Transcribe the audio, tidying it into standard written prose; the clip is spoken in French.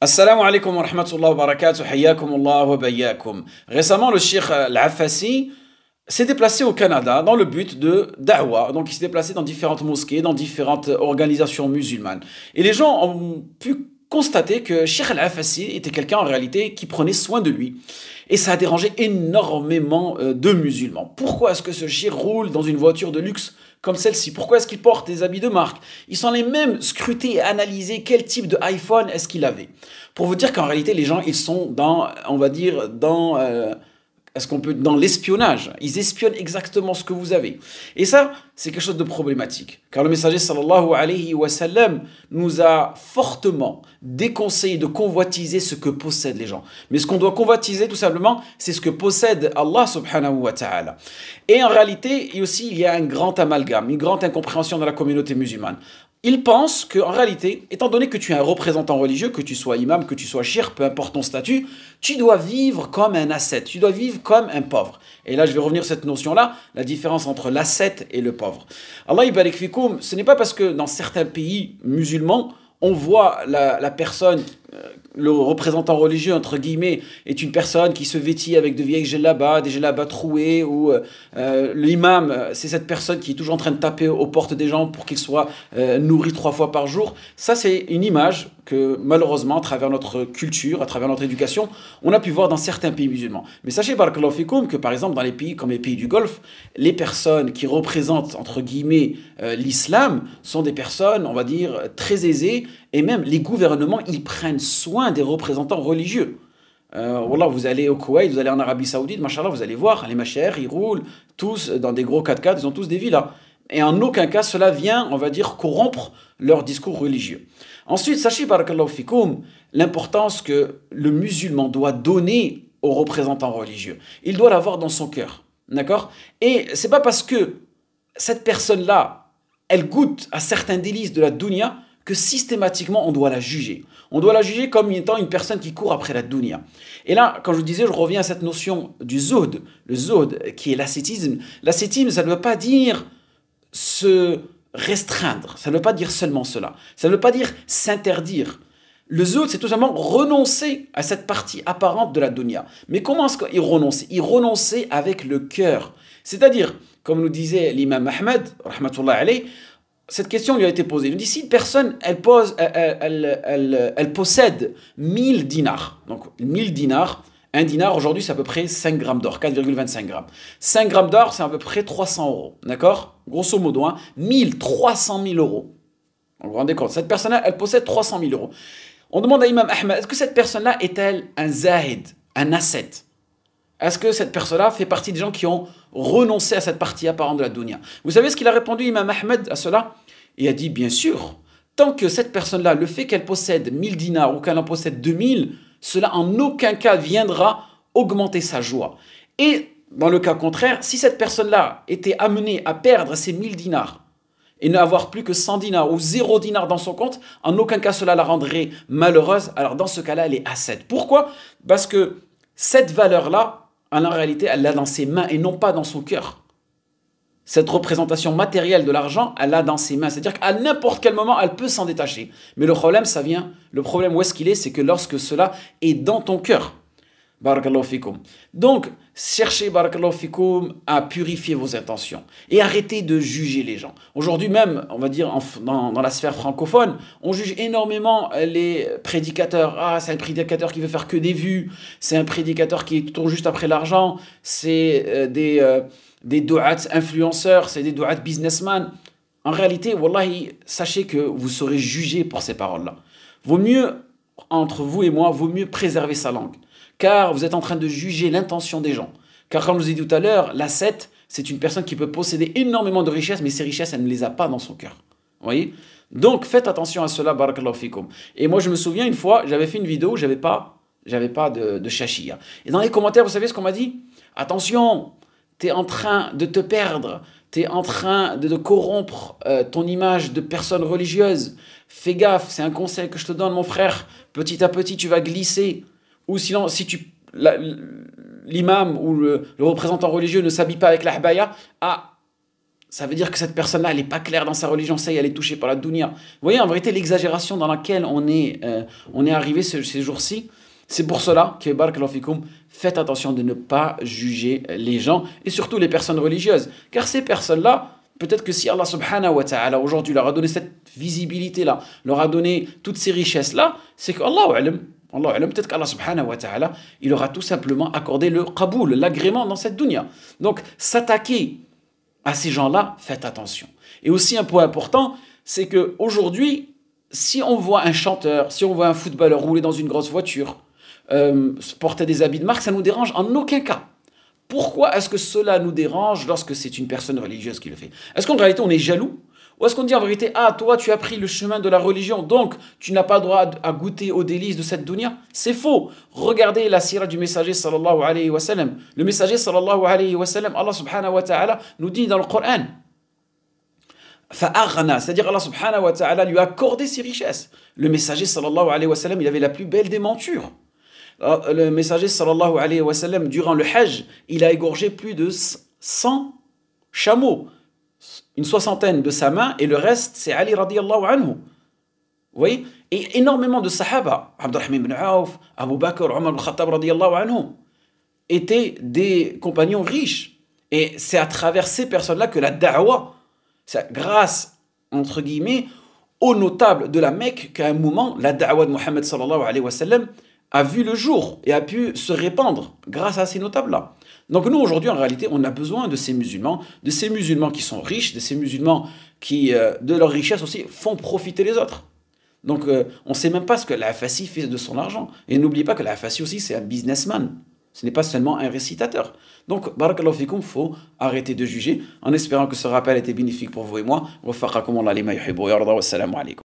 Assalamu alaikum wa rahmatullahi wa barakatuh, hayyakumullah wa bayyakum. Récemment, le Cheikh Al-Affasi s'est déplacé au Canada dans le but de da'wah. Donc, il s'est déplacé dans différentes mosquées, dans différentes organisations musulmanes. Et les gens ont pu constater que Cheikh Al-Affasi était quelqu'un en réalité qui prenait soin de lui. Et ça a dérangé énormément de musulmans. Pourquoi est-ce que ce cheikh roule dans une voiture de luxe comme celle-ci? Pourquoi est-ce qu'il porte des habits de marque? Ils sont les mêmes scrutés et analysés quel type de iPhone est-ce qu'il avait. Pour vous dire qu'en réalité, les gens, ils sont dans, on va dire, dans l'espionnage. Ils espionnent exactement ce que vous avez. Et ça, c'est quelque chose de problématique. Car le messager sallallahu alayhi wa sallam nous a fortement déconseillé de convoitiser ce que possèdent les gens. Mais ce qu'on doit convoitiser, tout simplement, c'est ce que possède Allah subhanahu wa ta'ala. Et en réalité, il y a un grand amalgame, une grande incompréhension dans la communauté musulmane. Ils pensent qu'en réalité, étant donné que tu es un représentant religieux, que tu sois imam, que tu sois cheikh, peu importe ton statut, tu dois vivre comme un ascète, tu dois vivre comme un pauvre. Et là, je vais revenir sur cette notion-là, la différence entre l'ascète et le pauvre. Allah barik fikoum, ce n'est pas parce que dans certains pays musulmans, on voit la personne, le représentant religieux, entre guillemets, est une personne qui se vêtit avec de vieilles djellabas, des djellabas troués, ou l'imam, c'est cette personne qui est toujours en train de taper aux portes des gens pour qu'ils soient nourris 3 fois par jour. Ça, c'est une image que malheureusement, à travers notre culture, à travers notre éducation, on a pu voir dans certains pays musulmans. Mais sachez, barakallahu fikoum, que par exemple, dans les pays comme les pays du Golfe, les personnes qui représentent, entre guillemets, l'islam, sont des personnes, on va dire, très aisées, et même les gouvernements, ils prennent soin des représentants religieux. Wallah, vous allez au Koweït, vous allez en Arabie Saoudite, machallah, vous allez voir, les machères, ils roulent tous dans des gros 4x4, ils ont tous des villas. Et en aucun cas, cela vient, on va dire, corrompre leur discours religieux. Ensuite, sachez, barakallahu fikoum, l'importance que le musulman doit donner aux représentants religieux. Il doit l'avoir dans son cœur. D'accord? Et c'est pas parce que cette personne-là, elle goûte à certains délices de la dunya que systématiquement on doit la juger. On doit la juger comme étant une personne qui court après la dunya. Et là, quand je disais, je reviens à cette notion du zuhd, le zuhd qui est l'ascétisme. L'ascétisme, ça ne veut pas dire se restreindre, ça ne veut pas dire seulement cela, ça ne veut pas dire s'interdire. Le zuhd, c'est tout simplement renoncer à cette partie apparente de la dunya. Mais comment est-ce qu'il renonçait? Il renonçait avec le cœur. C'est-à-dire, comme nous disait l'imam Ahmed, rahmatullah alayh, cette question lui a été posée. Il nous dit, si une personne, elle possède 1000 dinars, donc 1000 dinars, un dinar aujourd'hui c'est à peu près 5 grammes d'or, 4,25 grammes. 5 grammes d'or c'est à peu près 300 euros, d'accord? Grosso modo, 300 000 euros. Vous vous rendez compte, cette personne-là, elle possède 300 000 euros. On demande à Imam Ahmed, est-ce que cette personne-là est-elle un zahid, un ascète? Est-ce que cette personne-là fait partie des gens qui ont renoncé à cette partie apparente de la dunya? Vous savez ce qu'il a répondu, Imam Ahmed, à cela? Il a dit, bien sûr, tant que cette personne-là, le fait qu'elle possède 1000 dinars ou qu'elle en possède 2000, cela en aucun cas viendra augmenter sa joie. Et dans le cas contraire, si cette personne-là était amenée à perdre ses 1000 dinars et n'avoir plus que 100 dinars ou 0 dinars dans son compte, en aucun cas cela la rendrait malheureuse. Alors dans ce cas-là, elle est ascète. Pourquoi? Parce que cette valeur-là, en réalité, elle l'a dans ses mains et non pas dans son cœur. Cette représentation matérielle de l'argent, elle l'a dans ses mains. C'est-à-dire qu'à n'importe quel moment, elle peut s'en détacher. Mais le problème, ça vient, le problème où est-ce qu'il est, c'est que lorsque cela est dans ton cœur. Barakallahu fikoum. Donc, cherchez, barakallahu fikoum, à purifier vos intentions. Et arrêtez de juger les gens. Aujourd'hui même, on va dire, dans la sphère francophone, on juge énormément les prédicateurs. Ah, c'est un prédicateur qui veut faire que des vues. C'est un prédicateur qui tourne juste après l'argent. C'est des du'at influenceurs, c'est des du'at businessmen. En réalité, wallahi, sachez que vous serez jugé pour ces paroles-là. Vaut mieux, entre vous et moi, vaut mieux préserver sa langue. Car vous êtes en train de juger l'intention des gens. Car comme je vous ai dit tout à l'heure, l'ascète, c'est une personne qui peut posséder énormément de richesses, mais ces richesses, elle ne les a pas dans son cœur. Vous voyez? Donc faites attention à cela, barakallahu fikoum. Et moi, je me souviens une fois, j'avais fait une vidéo où j'avais pas de shashia. Et dans les commentaires, vous savez ce qu'on m'a dit? Attention, tu es en train de te perdre, tu es en train de corrompre ton image de personne religieuse. Fais gaffe, c'est un conseil que je te donne, mon frère. Petit à petit, tu vas glisser. Ou sinon, si l'imam ou le représentant religieux ne s'habille pas avec l'ahbaya, ça veut dire que cette personne-là, elle n'est pas claire dans sa religion, ça y est, elle est touchée par la dunya. Vous voyez, en vérité, l'exagération dans laquelle on est arrivé ces jours-ci, c'est pour cela que, barakallahu fikoum, faites attention de ne pas juger les gens, et surtout les personnes religieuses. Car ces personnes-là, peut-être que si Allah subhanahu wa ta'ala aujourd'hui leur a donné cette visibilité-là, leur a donné toutes ces richesses-là, c'est qu'Allah peut-être qu'Allah subhanahu wa ta'ala, il aura tout simplement accordé le qaboul, l'agrément dans cette dunya. Donc, s'attaquer à ces gens-là, faites attention. Et aussi un point important, c'est qu'aujourd'hui, si on voit un chanteur, si on voit un footballeur rouler dans une grosse voiture, porter des habits de marque, ça ne nous dérange en aucun cas. Pourquoi est-ce que cela nous dérange lorsque c'est une personne religieuse qui le fait? Est-ce qu'en réalité on est jaloux? Ou est-ce qu'on dit en vérité, ah toi tu as pris le chemin de la religion, donc tu n'as pas le droit à goûter aux délices de cette dunya? C'est faux. Regardez la sira du messager sallallahu alayhi wa sallam. Le messager sallallahu alayhi wa sallam, Allah subhanahu wa ta'ala nous dit dans le Coran, fa'aghna, c'est-à-dire Allah subhanahu wa ta'ala lui a accordé ses richesses. Le messager sallallahu alayhi wa sallam, il avait la plus belle des montures. Le messager sallallahu alayhi wa sallam, durant le Hajj, il a égorgé plus de 100 chameaux, une soixantaine de sa main, et le reste, c'est Ali radiyallahu anhu. Vous voyez? Et énormément de sahaba, Abdurrahman ibn Auf, Abu Bakr, Omar ibn Khattab radiyallahu anhu, étaient des compagnons riches. Et c'est à travers ces personnes-là que la da'wa, c'est grâce, entre guillemets, aux notables de la Mecque, qu'à un moment, la da'wa de Mohammed sallallahu alayhi wa sallam a vu le jour et a pu se répandre grâce à ces notables-là. Donc nous, aujourd'hui, en réalité, on a besoin de ces musulmans qui sont riches, de ces musulmans qui, de leur richesse aussi, font profiter les autres. Donc on ne sait même pas ce que l'Afassi fait de son argent. Et n'oubliez pas que l'Afassi aussi, c'est un businessman. Ce n'est pas seulement un récitateur. Donc, barakallahu fikoum, il faut arrêter de juger, en espérant que ce rappel était bénéfique pour vous et moi. Wa faqakum Allah lima yuhibbu wa yarda, wassalamu alaikum.